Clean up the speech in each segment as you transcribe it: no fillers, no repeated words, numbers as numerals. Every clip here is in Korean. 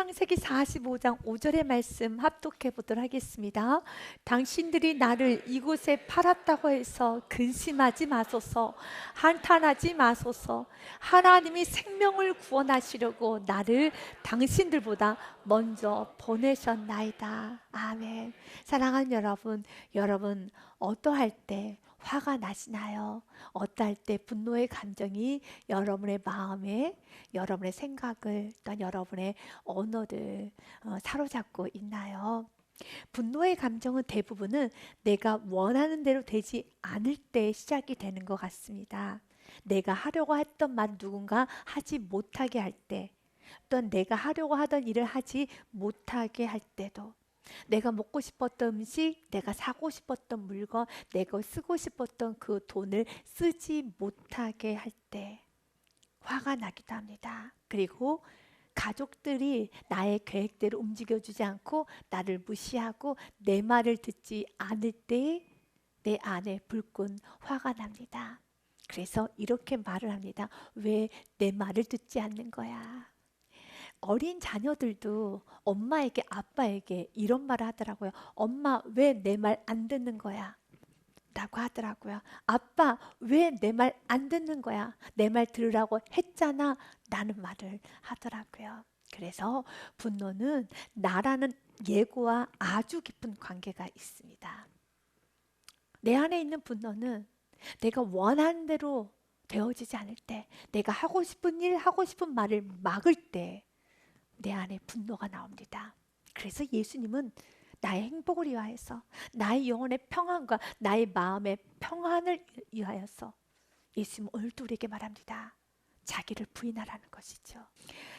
창세기 45장 5절의 말씀 합독해 보도록 하겠습니다. 당신들이 나를 이곳에 팔았다고 해서 근심하지 마소서, 한탄하지 마소서. 하나님이 생명을 구원하시려고 나를 당신들보다 먼저 보내셨나이다. 아멘. 사랑하는 여러분, 여러분 어떠할 때 화가 나시나요? 어떠할 때 분노의 감정이 여러분의 마음에, 여러분의 생각을, 또 여러분의 언어를 사로잡고 있나요? 분노의 감정은 대부분은 내가 원하는 대로 되지 않을 때 시작이 되는 것 같습니다. 내가 하려고 했던 말 누군가 하지 못하게 할 때, 또는 내가 하려고 하던 일을 하지 못하게 할 때도, 내가 먹고 싶었던 음식, 내가 사고 싶었던 물건, 내가 쓰고 싶었던 그 돈을 쓰지 못하게 할 때 화가 나기도 합니다. 그리고 가족들이 나의 계획대로 움직여주지 않고 나를 무시하고 내 말을 듣지 않을 때 내 안에 불끈 화가 납니다. 그래서 이렇게 말을 합니다. 왜 내 말을 듣지 않는 거야? 어린 자녀들도 엄마에게 아빠에게 이런 말을 하더라고요. 엄마 왜 내 말 안 듣는 거야? 라고 하더라고요. 아빠 왜 내 말 안 듣는 거야? 내 말 들으라고 했잖아 라는 말을 하더라고요. 그래서 분노는 나라는 예고와 아주 깊은 관계가 있습니다. 내 안에 있는 분노는 내가 원하는 대로 되어지지 않을 때, 내가 하고 싶은 일, 하고 싶은 말을 막을 때 내 안에 분노가 나옵니다. 그래서 예수님은 나의 행복을 위하여서, 나의 영혼의 평안과 나의 마음의 평안을 위하여서 예수님은 오늘도 우리에게 말합니다. 자기를 부인하라는 것이죠.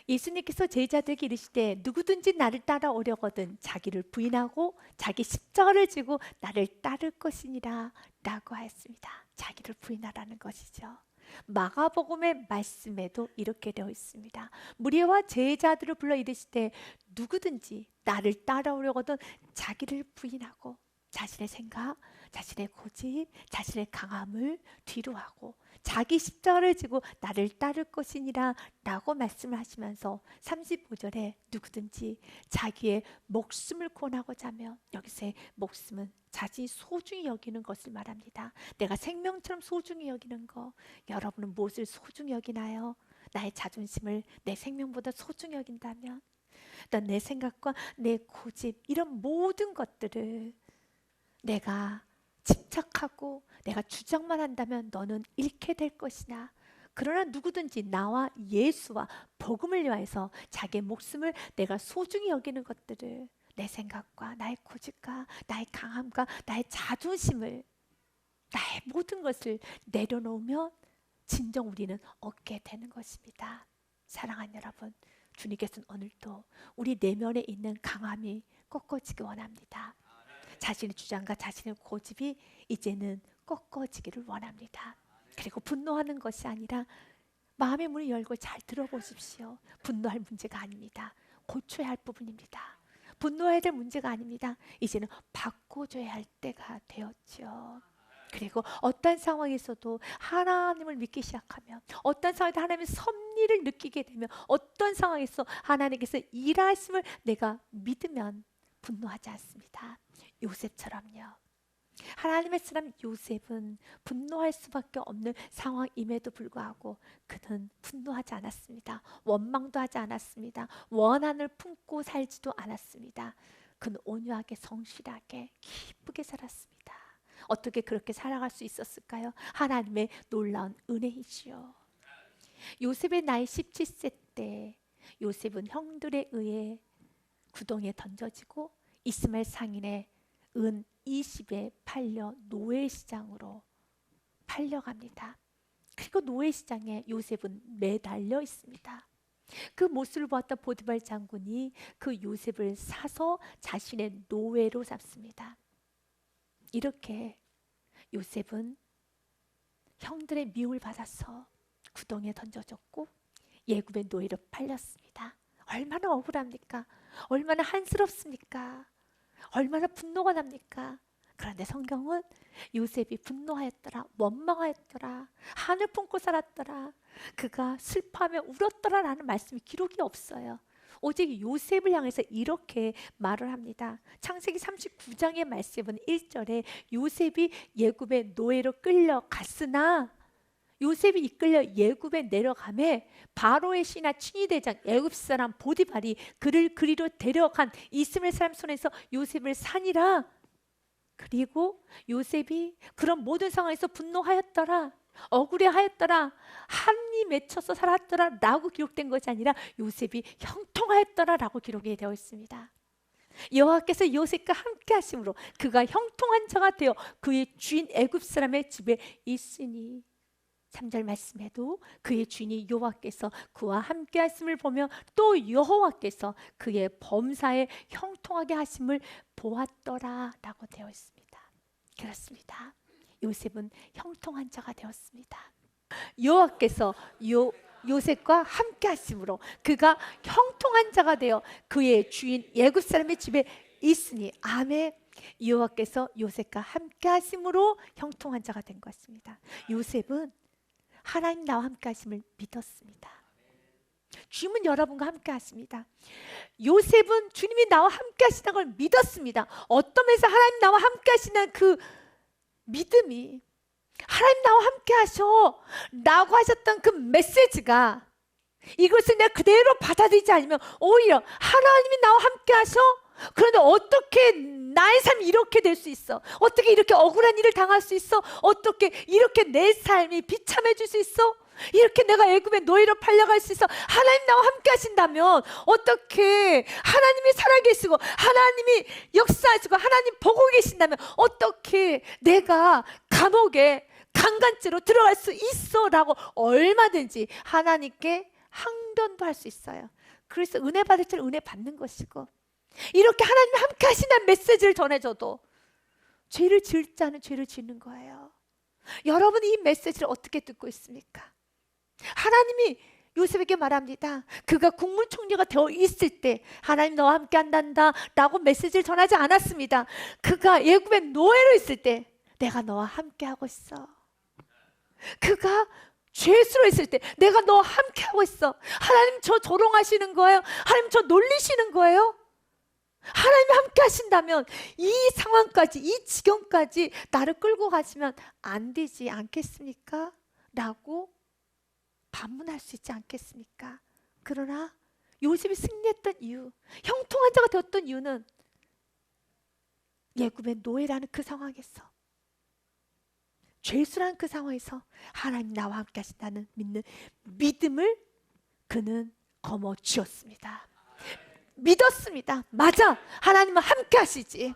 예수님께서 제자들에게 이르시되 누구든지 나를 따라오려거든 자기를 부인하고 자기 십자가를 지고 나를 따를 것이니라 라고 하였습니다. 자기를 부인하라는 것이죠. 마가복음의 말씀에도 이렇게 되어 있습니다. 무리와 제자들을 불러 이르시되 누구든지 나를 따라오려거든 자기를 부인하고 자신의 생각, 자신의 고집, 자신의 강함을 뒤로 하고 자기 십자가를 지고 나를 따를 것이니라 라고 말씀을 하시면서 35절에 누구든지 자기의 목숨을 구원하고자 하면, 여기서의 목숨은 자신이 소중히 여기는 것을 말합니다. 내가 생명처럼 소중히 여기는 거, 여러분은 무엇을 소중히 여기나요? 나의 자존심을 내 생명보다 소중히 여긴다면, 또 내 생각과 내 고집, 이런 모든 것들을 내가 집착하고 내가 주장만 한다면 너는 잃게 될 것이나, 그러나 누구든지 나와 예수와 복음을 위하여서 자기의 목숨을 내가 소중히 여기는 것들을, 내 생각과 나의 고집과 나의 강함과 나의 자존심을, 나의 모든 것을 내려놓으면 진정 우리는 얻게 되는 것입니다. 사랑하는 여러분, 주님께서는 오늘도 우리 내면에 있는 강함이 꺾어지기 원합니다. 자신의 주장과 자신의 고집이 이제는 꺾어지기를 원합니다. 그리고 분노하는 것이 아니라 마음의 문을 열고 잘 들어보십시오. 분노할 문제가 아닙니다. 고쳐야 할 부분입니다. 분노해야 될 문제가 아닙니다. 이제는 바꿔줘야 할 때가 되었죠. 그리고 어떤 상황에서도 하나님을 믿기 시작하면, 어떤 상황에서 하나님의 섭리를 느끼게 되면, 어떤 상황에서 하나님께서 일하심을 내가 믿으면 분노하지 않습니다. 요셉처럼요. 하나님의 사람 요셉은 분노할 수밖에 없는 상황임에도 불구하고 그는 분노하지 않았습니다. 원망도 하지 않았습니다. 원한을 품고 살지도 않았습니다. 그는 온유하게 성실하게 기쁘게 살았습니다. 어떻게 그렇게 살아갈 수 있었을까요? 하나님의 놀라운 은혜이시요. 요셉의 나이 17세 때 요셉은 형들에 의해 구덩이에 던져지고 이스마엘 상인의 은 20에 팔려 노예시장으로 팔려갑니다. 그리고 노예시장에 요셉은 매달려 있습니다. 그 모습을 보았던 보디발 장군이 그 요셉을 사서 자신의 노예로 잡습니다. 이렇게 요셉은 형들의 미움을 받아서 구덩이에 던져졌고 예굽의 노예로 팔렸습니다. 얼마나 억울합니까? 얼마나 한스럽습니까? 얼마나 분노가 납니까? 그런데 성경은 요셉이 분노하였더라, 원망하였더라, 한을 품고 살았더라, 그가 슬퍼하며 울었더라 라는 말씀이 기록이 없어요. 오직 요셉을 향해서 이렇게 말을 합니다. 창세기 39장의 말씀은 1절에 요셉이 예굽의 노예로 끌려갔으나 요셉이 이끌려 예굽에 내려가매 바로의 신하 친위대장 애굽 사람 보디발이 그를 그리로 데려간 이스마엘 사람 손에서 요셉을 산이라. 그리고 요셉이 그런 모든 상황에서 분노하였더라, 억울해하였더라, 한이 맺혀서 살았더라 라고 기록된 것이 아니라 요셉이 형통하였더라 라고 기록이 되어 있습니다. 여호와께서 요셉과 함께 하심으로 그가 형통한 자가 되어 그의 주인 애굽 사람의 집에 있으니. 3절 말씀에도 그의 주인이 여호와께서 그와 함께 하심을 보며 또 여호와께서 그의 범사에 형통하게 하심을 보았더라 라고 되어 있습니다. 그렇습니다. 요셉은 형통한 자가 되었습니다. 여호와께서 요셉과 함께 하심으로 그가 형통한 자가 되어 그의 주인 애굽 사람의 집에 있으니. 아멘. 여호와께서 요셉과 함께 하심으로 형통한 자가 된 것입니다. 요셉은 하나님 나와 함께 하심을 믿었습니다. 주님은 여러분과 함께 하십니다. 요셉은 주님이 나와 함께 하시는 걸 믿었습니다. 어떤 면에서 하나님 나와 함께 하시는 그 믿음이, 하나님 나와 함께 하셔 라고 하셨던 그 메시지가, 이것을 내가 그대로 받아들이지 않으면 오히려 하나님이 나와 함께 하셔? 그런데 어떻게 나의 삶이 이렇게 될 수 있어? 어떻게 이렇게 억울한 일을 당할 수 있어? 어떻게 이렇게 내 삶이 비참해질 수 있어? 이렇게 내가 애굽의 노예로 팔려갈 수 있어? 하나님 나와 함께 하신다면 어떻게, 하나님이 살아계시고 하나님이 역사하시고 하나님 보고 계신다면 어떻게 내가 감옥에 강간죄로 들어갈 수 있어? 라고 얼마든지 하나님께 항변도 할 수 있어요. 그래서 은혜 받을 줄 은혜 받는 것이고, 이렇게 하나님이 함께 하신다는 메시지를 전해줘도 죄를 지을 자는 죄를 짓는 거예요. 여러분이 이 메시지를 어떻게 듣고 있습니까? 하나님이 요셉에게 말합니다. 그가 국무총리가 되어 있을 때 하나님 너와 함께 한단다 라고 메시지를 전하지 않았습니다. 그가 예굽의 노예로 있을 때 내가 너와 함께 하고 있어. 그가 죄수로 있을 때 내가 너와 함께 하고 있어. 하나님 저 조롱하시는 거예요? 하나님 저 놀리시는 거예요? 하나님이 함께 하신다면 이 상황까지, 이 지경까지 나를 끌고 가시면 안 되지 않겠습니까? 라고 반문할 수 있지 않겠습니까? 그러나 요셉이 승리했던 이유, 형통한 자가 되었던 이유는 예굽의 노예라는 그 상황에서, 죄수라는 그 상황에서 하나님 나와 함께 하신다는 믿는 믿음을 그는 거머쥐었습니다. 믿었습니다. 맞아, 하나님은 함께 하시지.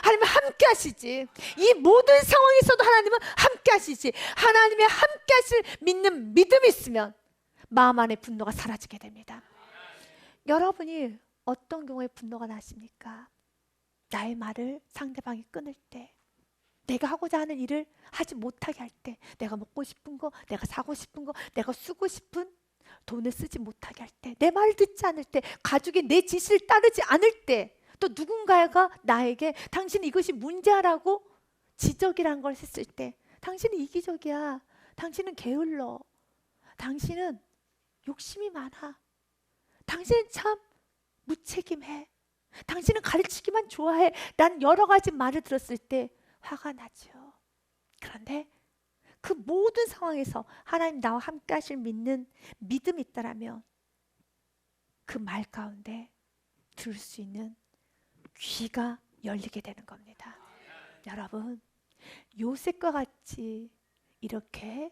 하나님은 함께 하시지. 이 모든 상황에서도 하나님은 함께 하시지. 하나님의 함께 하실 믿는 믿음이 있으면 마음 안에 분노가 사라지게 됩니다. 여러분이 어떤 경우에 분노가 나십니까? 나의 말을 상대방이 끊을 때, 내가 하고자 하는 일을 하지 못하게 할 때, 내가 먹고 싶은 거, 내가 사고 싶은 거, 내가 쓰고 싶은 돈을 쓰지 못하게 할 때, 내 말을 듣지 않을 때, 가족이 내 지시를 따르지 않을 때, 또 누군가가 나에게 당신 이것이 문제라고 지적이라는 걸 했을 때, 당신은 이기적이야, 당신은 게을러, 당신은 욕심이 많아, 당신은 참 무책임해, 당신은 가르치기만 좋아해, 난 여러 가지 말을 들었을 때 화가 나죠. 그런데 그 모든 상황에서 하나님 나와 함께 하실 믿는 믿음이 있다라면 그 말 가운데 들을 수 있는 귀가 열리게 되는 겁니다. 여러분, 요셉과 같이 이렇게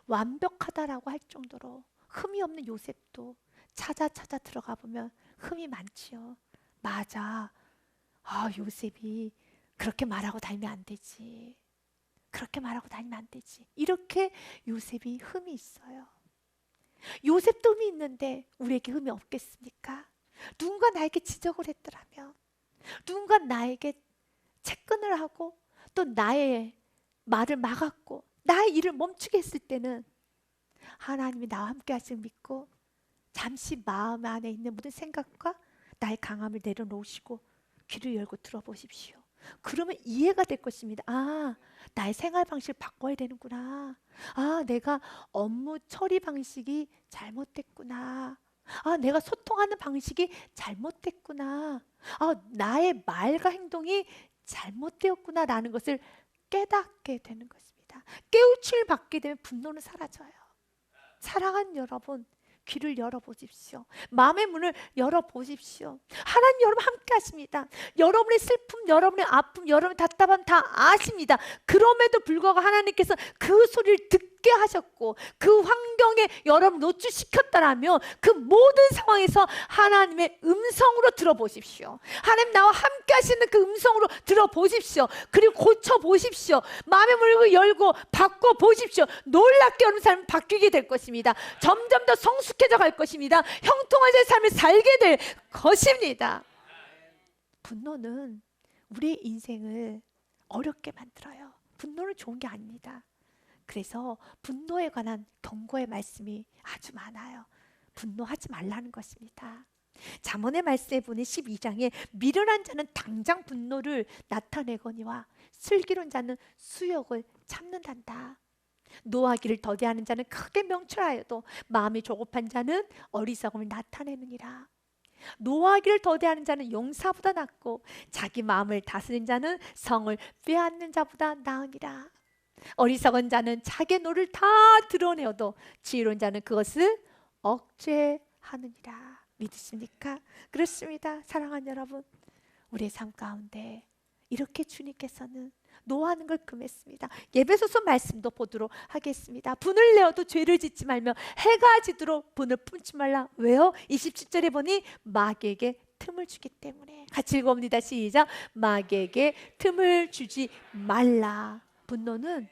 완벽하다라고 할 정도로 흠이 없는 요셉도 찾아 들어가 보면 흠이 많지요. 맞아, 요셉이 그렇게 말하고 다니면 안 되지, 그렇게 말하고 다니면 안 되지, 이렇게 요셉이 흠이 있어요. 요셉도 흠이 있는데 우리에게 흠이 없겠습니까? 누군가 나에게 지적을 했더라면, 누군가 나에게 채권을 하고 또 나의 말을 막았고 나의 일을 멈추게 했을 때는 하나님이 나와 함께 하심을 믿고 잠시 마음 안에 있는 모든 생각과 나의 강함을 내려놓으시고 귀를 열고 들어보십시오. 그러면 이해가 될 것입니다. 나의 생활 방식을 바꿔야 되는구나. 내가 업무 처리 방식이 잘못됐구나. 내가 소통하는 방식이 잘못됐구나. 나의 말과 행동이 잘못되었구나라는 것을 깨닫게 되는 것입니다. 깨우침을 받게 되면 분노는 사라져요. 사랑하는 여러분, 귀를 열어보십시오. 마음의 문을 열어보십시오. 하나님 여러분 함께 하십니다. 여러분의 슬픔, 여러분의 아픔, 여러분의 답답함 다 아십니다. 그럼에도 불구하고 하나님께서 그 소리를 듣게 하셨고 그 환경에 여러분 노출시켰다라면 그 모든 상황에서 하나님의 음성으로 들어보십시오. 하나님 나와 함께 하시는 그 음성으로 들어보십시오. 그리고 고쳐보십시오. 마음의 문을 열고 바꿔보십시오. 놀랍게 여러분 삶이 바뀌게 될 것입니다. 점점 더 성숙해져 갈 것입니다. 형통한 삶을 살게 될 것입니다. 분노는 우리의 인생을 어렵게 만들어요. 분노는 좋은 게 아닙니다. 그래서 분노에 관한 경고의 말씀이 아주 많아요. 분노하지 말라는 것입니다. 잠언의 말씀에 보니 12장에 미련한 자는 당장 분노를 나타내거니와 슬기로운 자는 수욕을 참는단다. 노하기를 더디하는 자는 크게 명철하여도 마음이 조급한 자는 어리석음을 나타내느니라. 노하기를 더디하는 자는 용사보다 낫고 자기 마음을 다스린 자는 성을 빼앗는 자보다 나으니라. 어리석은 자는 자기의 노를 다 드러내어도 지혜로운 자는 그것을 억제하느니라. 믿으십니까? 그렇습니다. 사랑하는 여러분, 우리의 삶 가운데 이렇게 주님께서는 노하는 걸 금했습니다. 예배소서 말씀도 보도록 하겠습니다. 분을 내어도 죄를 짓지 말며 해가 지도록 분을 품지 말라. 왜요? 27절에 보니 마귀에게 틈을 주기 때문에. 같이 읽어봅니다. 시작. 마귀에게 틈을 주지 말라. 분노는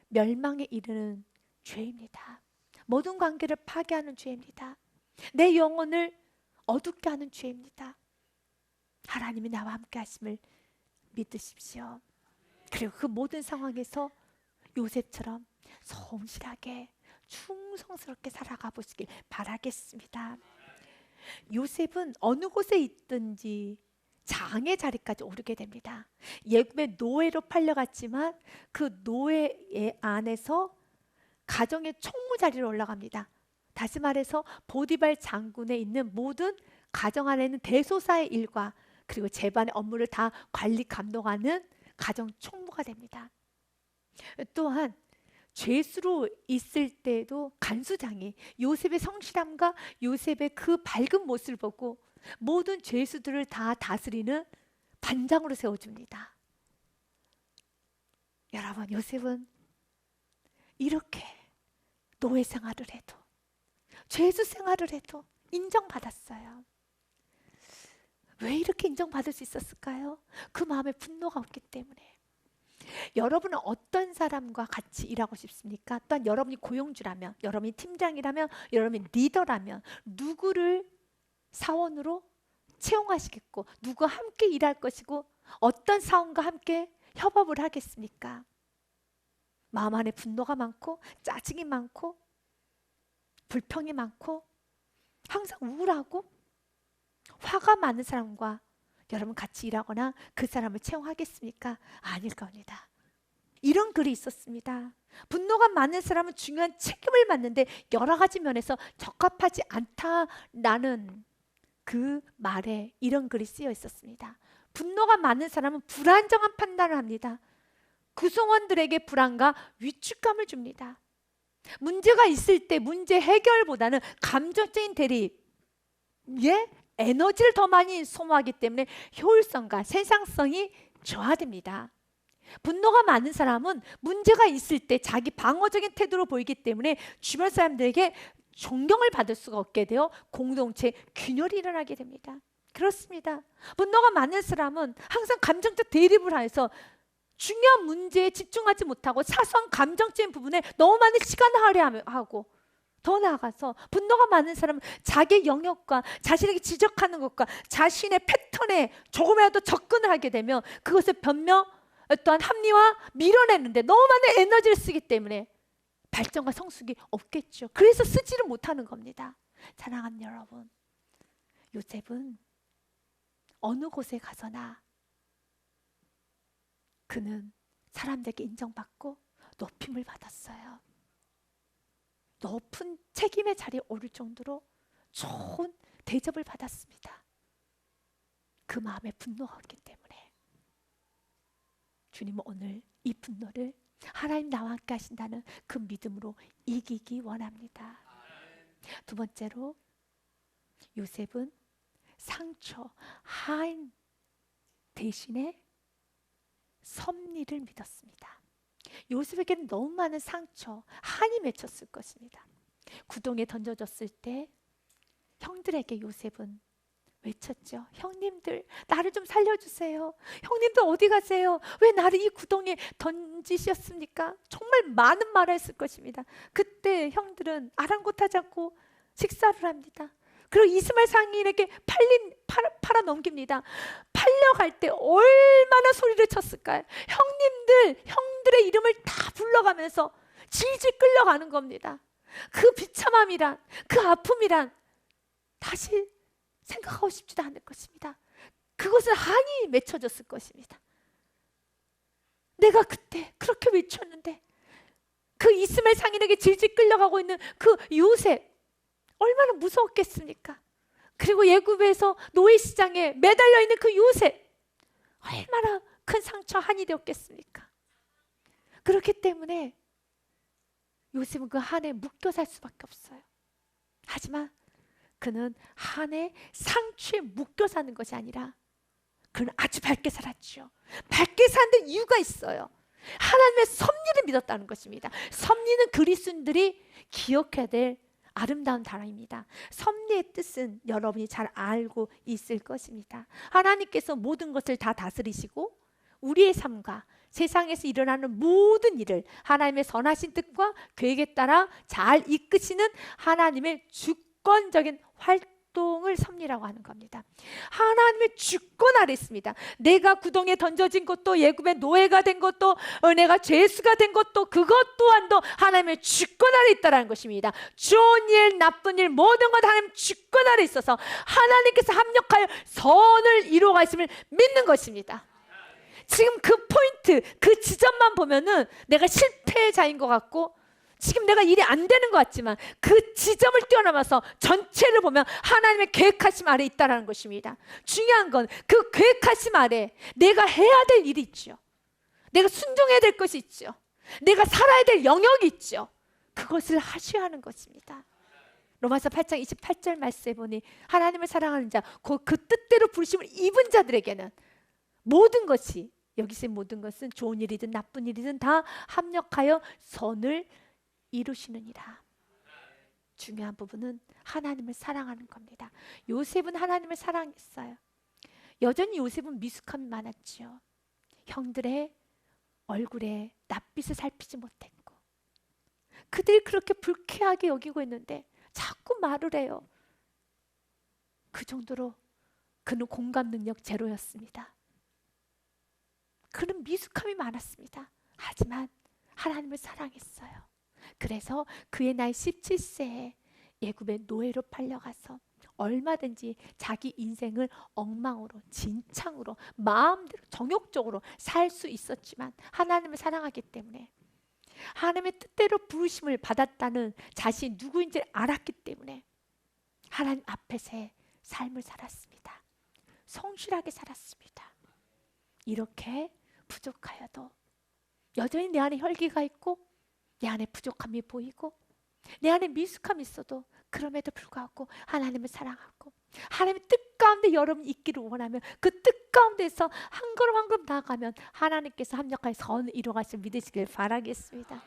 멸망에 이르는 죄입니다. 모든 관계를 파괴하는 죄입니다. 내 영혼을 어둡게 하는 죄입니다. 하나님이 나와 함께 하심을 믿으십시오. 그리고 그 모든 상황에서 요셉처럼 성실하게 충성스럽게 살아가 보시길 바라겠습니다. 요셉은 어느 곳에 있든지 장의 자리까지 오르게 됩니다. 예굽의 노예로 팔려갔지만 그 노예 안에서 가정의 총무 자리로 올라갑니다. 다시 말해서 보디발 장군에 있는 모든 가정 안에 있는 대소사의 일과 그리고 재반의 업무를 다 관리 감독하는 가정 총무가 됩니다. 또한 죄수로 있을 때도 간수장이 요셉의 성실함과 요셉의 그 밝은 모습을 보고 모든 죄수들을 다 다스리는 반장으로 세워줍니다. 여러분, 요셉은 이렇게 노예 생활을 해도 죄수 생활을 해도 인정받았어요. 왜 이렇게 인정받을 수 있었을까요? 그 마음에 분노가 없기 때문에. 여러분은 어떤 사람과 같이 일하고 싶습니까? 또한 여러분이 고용주라면, 여러분이 팀장이라면, 여러분이 리더라면 누구를 사원으로 채용하시겠고 누구와 함께 일할 것이고 어떤 사원과 함께 협업을 하겠습니까? 마음 안에 분노가 많고 짜증이 많고 불평이 많고 항상 우울하고 화가 많은 사람과 여러분 같이 일하거나 그 사람을 채용하겠습니까? 아닐 겁니다. 이런 글이 있었습니다. 분노가 많은 사람은 중요한 책임을 맡는데 여러 가지 면에서 적합하지 않다라는 그 말에 이런 글이 쓰여 있었습니다. 분노가 많은 사람은 불안정한 판단을 합니다. 구성원들에게 불안과 위축감을 줍니다. 문제가 있을 때 문제 해결보다는 감정적인 대립에 에너지를 더 많이 소모하기 때문에 효율성과 생산성이 저하됩니다. 분노가 많은 사람은 문제가 있을 때 자기 방어적인 태도를 보이기 때문에 주변 사람들에게 존경을 받을 수가 없게 되어 공동체 균열이 일어나게 됩니다. 그렇습니다. 분노가 많은 사람은 항상 감정적 대립을 해서 중요한 문제에 집중하지 못하고 사소한 감정적인 부분에 너무 많은 시간을 할애하고 더 나아가서 분노가 많은 사람은 자기 영역과 자신에게 지적하는 것과 자신의 패턴에 조금이라도 접근을 하게 되면 그것을 변명 또한 합리화 밀어내는데 너무 많은 에너지를 쓰기 때문에 발전과 성숙이 없겠죠. 그래서 쓰지를 못하는 겁니다. 사랑하는 여러분, 요셉은 어느 곳에 가서나 그는 사람들에게 인정받고 높임을 받았어요. 높은 책임의 자리에 오를 정도로 좋은 대접을 받았습니다. 그 마음에 분노가 없기 때문에. 주님은 오늘 이 분노를 하나님 나와 함께 하신다는 그 믿음으로 이기기 원합니다. 두 번째로, 요셉은 상처, 한 대신에 섭리를 믿었습니다. 요셉에게는 너무 많은 상처, 한이 맺혔을 것입니다. 구덩이에 던져졌을 때 형들에게 요셉은 외쳤죠. 형님들, 나를 좀 살려주세요. 형님들 어디 가세요? 왜 나를 이 구덩이에 던지셨습니까? 정말 많은 말을 했을 것입니다. 그때 형들은 아랑곳하지 않고 식사를 합니다. 그리고 이스마엘 상인에게 팔아 넘깁니다. 팔려갈 때 얼마나 소리를 쳤을까요? 형들의 이름을 다 불러가면서 질질 끌려가는 겁니다. 그 비참함이란, 그 아픔이란 다시 생각하고 싶지도 않을 것입니다. 그것은 한이 맺혀졌을 것입니다. 내가 그때 그렇게 외쳤는데, 그 이스마엘 상인에게 질질 끌려가고 있는 그 요셉 얼마나 무서웠겠습니까? 그리고 애굽에서 노예시장에 매달려 있는 그 요셉 얼마나 큰 상처, 한이 되었겠습니까? 그렇기 때문에 요셉은 그 한에 묶여 살 수밖에 없어요. 하지만 그는 한의 상처에 묶여 사는 것이 아니라 그는 아주 밝게 살았죠. 밝게 사는 이유가 있어요. 하나님의 섭리를 믿었다는 것입니다. 섭리는 그리스도인들이 기억해야 될 아름다운 단어입니다. 섭리의 뜻은 여러분이 잘 알고 있을 것입니다. 하나님께서 모든 것을 다 다스리시고 우리의 삶과 세상에서 일어나는 모든 일을 하나님의 선하신 뜻과 계획에 따라 잘 이끄시는 하나님의 주권적인 활동을 섭리라고 하는 겁니다. 하나님의 주권 아래 있습니다. 내가 구덩이에 던져진 것도, 애굽의 노예가 된 것도, 내가 죄수가 된 것도, 그것 또한도 하나님의 주권 아래 있다는 것입니다. 좋은 일, 나쁜 일, 모든 것 하나님 주권 아래 있어서 하나님께서 합력하여 선을 이루어가심을 믿는 것입니다. 지금 그 포인트, 그 지점만 보면은 내가 실패자인 것 같고 지금 내가 일이 안 되는 것 같지만 그 지점을 뛰어넘어서 전체를 보면 하나님의 계획하심 아래 있다는 것입니다. 중요한 건 그 계획하심 아래 내가 해야 될 일이 있죠. 내가 순종해야 될 것이 있죠. 내가 살아야 될 영역이 있죠. 그것을 하셔야 하는 것입니다. 로마서 8장 28절 말씀에 보니 하나님을 사랑하는 자, 그 뜻대로 부르심을 입은 자들에게는 모든 것이, 여기서 모든 것은 좋은 일이든 나쁜 일이든 다 합력하여 선을 이루시느니라. 중요한 부분은 하나님을 사랑하는 겁니다. 요셉은 하나님을 사랑했어요. 여전히 요셉은 미숙함이 많았죠. 형들의 얼굴에 낯빛을 살피지 못했고 그들이 그렇게 불쾌하게 여기고 있는데 자꾸 말을 해요. 그 정도로 그는 공감 능력 제로였습니다. 그는 미숙함이 많았습니다. 하지만 하나님을 사랑했어요. 그래서 그의 나이 17세에 애굽의 노예로 팔려가서 얼마든지 자기 인생을 엉망으로, 진창으로, 마음대로, 정욕적으로 살 수 있었지만 하나님을 사랑하기 때문에, 하나님의 뜻대로 부르심을 받았다는 자신이 누구인지를 알았기 때문에 하나님 앞에서의 삶을 살았습니다. 성실하게 살았습니다. 이렇게 부족하여도 여전히 내 안에 혈기가 있고 내 안에 부족함이 보이고 내 안에 미숙함이 있어도 그럼에도 불구하고 하나님을 사랑하고 하나님의 뜻 가운데 여러분이 있기를 원하면 그 뜻 가운데서 한 걸음 한 걸음 나아가면 하나님께서 합력하여 선을 이루어가실 믿으시길 바라겠습니다.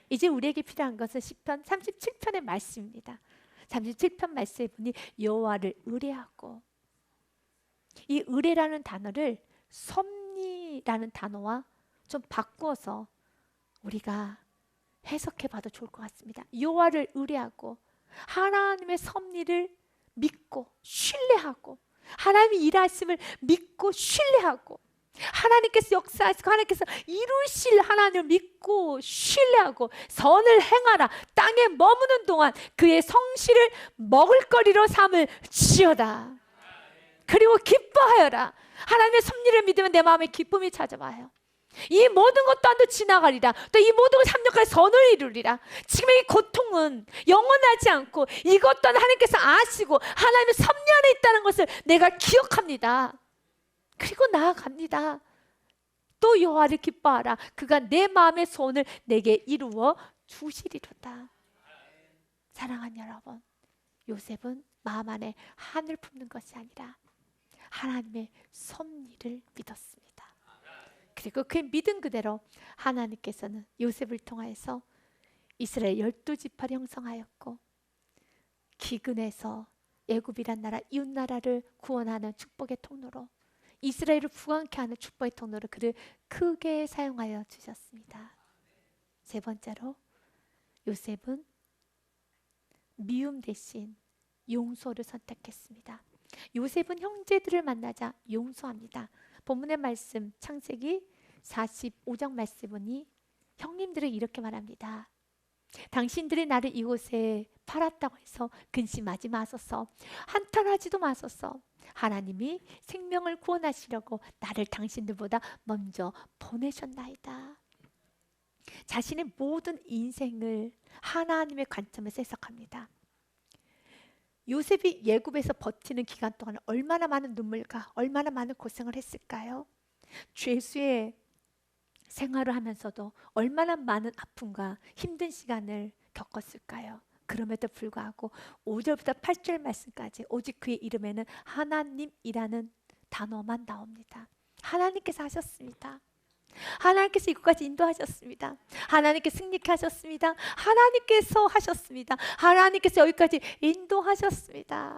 이제 우리에게 필요한 것은 시편 37편의 말씀입니다. 37편 말씀에 보니 여호와를 의뢰하고, 이 의뢰라는 단어를 섭리라는 단어와 좀 바꿔서 우리가 해석해 봐도 좋을 것 같습니다. 여호와를 의뢰하고 하나님의 섭리를 믿고 신뢰하고 하나님의 일하심을 믿고 신뢰하고 하나님께서 역사하시고 하나님께서 이루실 하나님을 믿고 신뢰하고 선을 행하라. 땅에 머무는 동안 그의 성실을 먹을거리로 삼을 지어다. 그리고 기뻐하여라. 하나님의 섭리를 믿으면 내 마음에 기쁨이 찾아와요. 이 모든 것 또한도 지나가리라. 또 이 모든 것 합력하여 선을 이루리라. 지금 이 고통은 영원하지 않고 이것 또한 하나님께서 아시고 하나님의 섭리 안에 있다는 것을 내가 기억합니다. 그리고 나아갑니다. 또 여호와를 기뻐하라. 그가 내 마음의 소원을 내게 이루어 주시리로다. 사랑하는 여러분, 요셉은 마음 안에 한을 품는 것이 아니라 하나님의 섭리를 믿었습니다. 그리고 그 믿음 그대로 하나님께서는 요셉을 통하여서 이스라엘 12지파를 형성하였고, 기근에서 애굽이란 나라, 이웃 나라를 구원하는 축복의 통로로, 이스라엘을 부강케 하는 축복의 통로로 그를 크게 사용하여 주셨습니다. 세 번째로, 요셉은 미움 대신 용서를 선택했습니다. 요셉은 형제들을 만나자 용서합니다. 본문의 말씀 창세기 45장 말씀 보니 형님들은 이렇게 말합니다. 당신들이 나를 이곳에 팔았다고 해서 근심하지 마소서. 한탄하지도 마소서. 하나님이 생명을 구원하시려고 나를 당신들보다 먼저 보내셨나이다. 자신의 모든 인생을 하나님의 관점에서 해석합니다. 요셉이 애굽에서 버티는 기간 동안 얼마나 많은 눈물과 얼마나 많은 고생을 했을까요? 죄수의 생활을 하면서도 얼마나 많은 아픔과 힘든 시간을 겪었을까요? 그럼에도 불구하고 5절부터 8절 말씀까지 오직 그의 이름에는 하나님이라는 단어만 나옵니다. 하나님께서 하셨습니다. 하나님께서 이곳까지 인도하셨습니다. 하나님께서 승리케 하셨습니다. 하나님께서 하셨습니다. 하나님께서 여기까지 인도하셨습니다.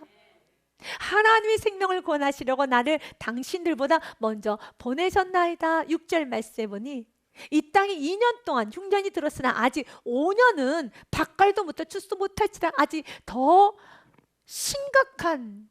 하나님의 생명을 구원하시려고 나를 당신들보다 먼저 보내셨나이다. 6절 말씀해 보니 이 땅에 2년 동안 흉년이 들었으나 아직 5년은 밭갈도 못할 추수도 못할지라 아직 더 심각한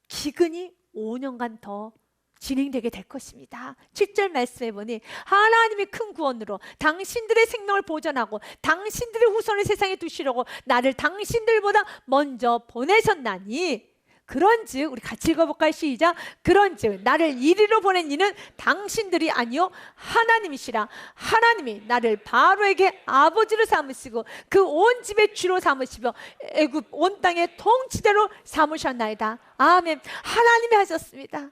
기근이 5년간 더 진행되게 될 것입니다. 7절 말씀해 보니 하나님의 큰 구원으로 당신들의 생명을 보존하고 당신들의 후손을 세상에 두시려고 나를 당신들보다 먼저 보내셨나니, 그런즉 우리 같이 읽어볼까요? 시작. 그런즉 나를 이리로 보낸 이는 당신들이 아니요 하나님이시라. 하나님이 나를 바로에게 아버지로 삼으시고 그 온 집의 주로 삼으시며 애굽 온 땅의 통치대로 삼으셨나이다. 아멘. 하나님이 하셨습니다.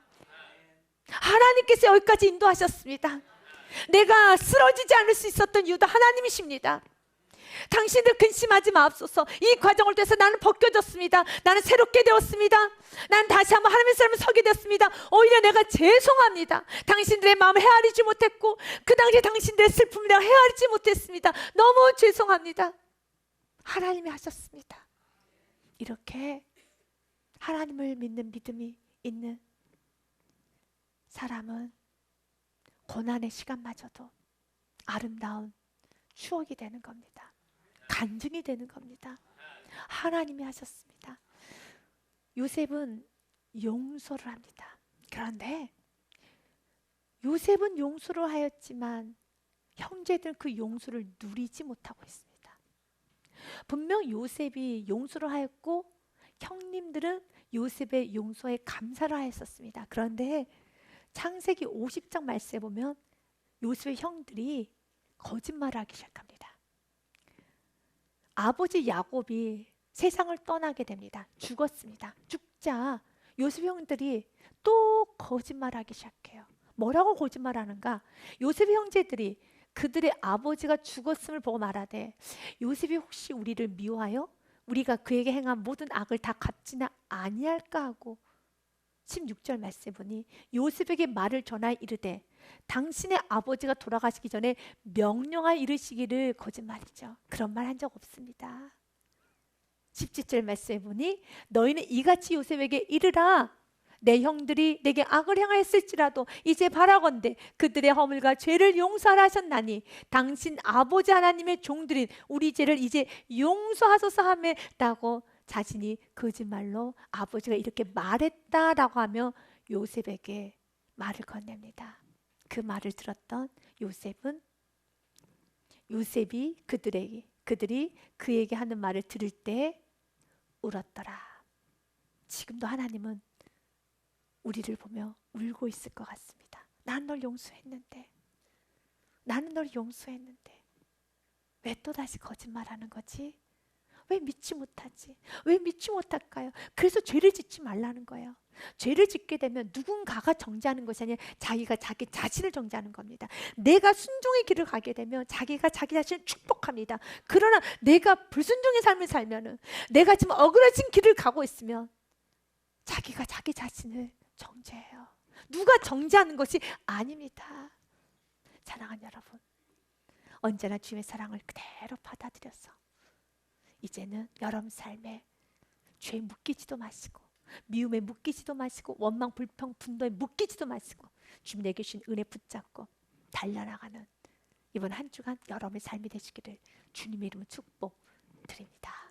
하나님께서 여기까지 인도하셨습니다. 내가 쓰러지지 않을 수 있었던 이유도 하나님이십니다. 당신들 근심하지 마옵소서. 이 과정을 통해서 나는 벗겨졌습니다. 나는 새롭게 되었습니다. 나는 다시 한번 하나님의 사람을 서게 되었습니다. 오히려 내가 죄송합니다. 당신들의 마음을 헤아리지 못했고 그 당시에 당신들의 슬픔을 내가 헤아리지 못했습니다. 너무 죄송합니다. 하나님이 하셨습니다. 이렇게 하나님을 믿는 믿음이 있는 사람은 고난의 시간마저도 아름다운 추억이 되는 겁니다. 간증이 되는 겁니다. 하나님이 하셨습니다. 요셉은 용서를 합니다. 그런데 요셉은 용서를 하였지만 형제들은 그 용서를 누리지 못하고 있습니다. 분명 요셉이 용서를 하였고 형님들은 요셉의 용서에 감사를 하였었습니다. 그런데 창세기 50장 말씀에 보면 요셉의 형들이 거짓말을 하기 시작합니다. 아버지 야곱이 세상을 떠나게 됩니다. 죽었습니다. 죽자 요셉 형들이 또 거짓말하기 시작해요. 뭐라고 거짓말하는가? 요셉의 형제들이 그들의 아버지가 죽었음을 보고 말하되 요셉이 혹시 우리를 미워하여 우리가 그에게 행한 모든 악을 다 갚지는 아니할까 하고 16절 말씀해 보니 요셉에게 말을 전하여 이르되 당신의 아버지가 돌아가시기 전에 명령하여 이르시기를, 거짓말이죠. 그런 말 한 적 없습니다. 17절 말씀해 보니 너희는 이같이 요셉에게 이르라. 내 형들이 내게 악을 행하였을지라도 이제 바라건대 그들의 허물과 죄를 용서하라 하셨나니 당신 아버지 하나님의 종들인 우리 죄를 이제 용서하소서 하매라고 자신이 거짓말로 아버지가 이렇게 말했다라고 하며 요셉에게 말을 건넵니다. 그 말을 들었던 요셉이 그들이 그에게 하는 말을 들을 때 울었더라. 지금도 하나님은 우리를 보며 울고 있을 것 같습니다. 난 널 용서했는데 나는 널 용서했는데 왜 또다시 거짓말하는 거지? 왜 믿지 못하지? 왜 믿지 못할까요? 그래서 죄를 짓지 말라는 거예요. 죄를 짓게 되면 누군가가 정죄하는 것이 아니라 자기가 자기 자신을 정죄하는 겁니다. 내가 순종의 길을 가게 되면 자기가 자기 자신을 축복합니다. 그러나 내가 불순종의 삶을 살면은, 내가 지금 어그러진 길을 가고 있으면 자기가 자기 자신을 정죄해요. 누가 정죄하는 것이 아닙니다. 사랑하는 여러분, 언제나 주님의 사랑을 그대로 받아들여서 이제는 여러분 삶에 죄에 묶이지도 마시고, 미움에 묶이지도 마시고, 원망, 불평, 분노에 묶이지도 마시고, 주님 내게 주신 은혜 붙잡고 달려나가는 이번 한 주간 여러분의 삶이 되시기를 주님의 이름으로 축복드립니다.